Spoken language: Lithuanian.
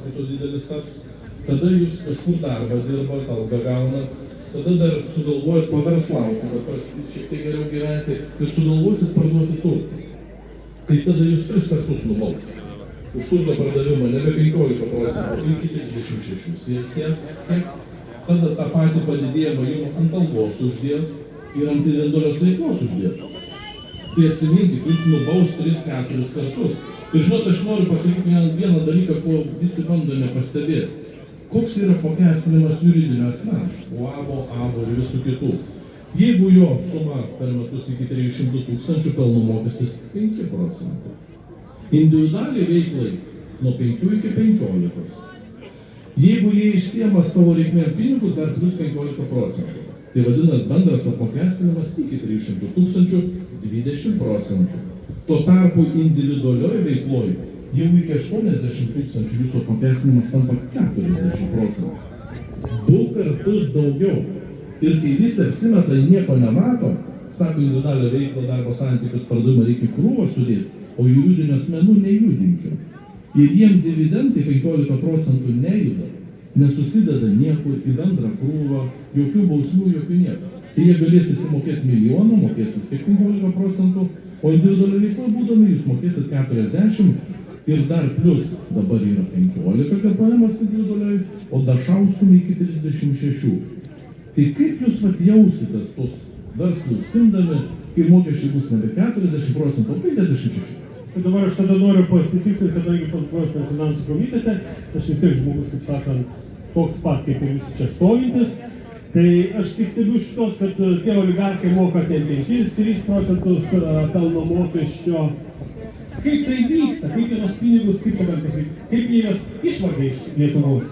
po to didelis taps. Tada jūs kažkur darbą dirbat, algą gaunat, tada dar sugalvojat paverslauti, kad šiek tiek geriau gyventi ir sugalvosit parduoti turtą. Tai tada jūs 3 kartus nubaus. Už turto pardavimą nebe 15%, iki 36. Sieks, tada tą patį padidėjimą jums ant algos uždės ir ant individualios veiklos uždės. Tai atsiminkit, jūs nubaus 3-4 kartus. Ir žinot, aš noriu pasakyti vieną dalyką, ko visi bando nepastebėti. Koks yra apmokestinimas juridinio asmens, UABO, ABO ir visų kitų. Jeigu jo suma per metus iki 300 000 pelno mokestis 5%. Individualiai veiklai nuo 5 iki 15%. Jeigu jie išsiema savo reikmėm pinigus, dar plus 15%. Tai vadinasi bendras apmokestinimas iki 300 000 20%. Tuo tarpu individualioje veikloje jau iki 80 000 jūsų apmokestinimas tampa 40%. 2 kartus daugiau. Ir kai visi apsimeta, nieko nemato, sako individualią veiklą, darbo santykius, pardavimą reikia krūvą sudėti, o juridinių asmenų nejudinkim. Ir jiem dividendai 15% nejuda, nesusideda niekur į bendrą krūvą, jokių bausmių, jokių nieko. Tai jie galės įsimokėti milijoną, mokės vis tiek 15%, o individualią veiklą būdami jūs mokėsit 40%. Ir dar plus dabar yra 15 GPM-as individualiai, o dažniausiai iki 36. Tai kaip jūs jausitės tos verslus simdami, kai mokesčiai bus nebe 40%, o 56%? Tai dabar aš tada noriu pasitikslinti, kadangi kontroliuosim finansų komitete, aš vis tiek žmogus, kaip sakant, toks pat kaip ir visi čia stovintis. Tai aš tik stebiu šitos, kad tie oligarkai moka 5-3% pelno mokesčio. Kaip tai vyksta, kaip jie tos pinigus, kaip jie juos išvagia iš Lietuvos?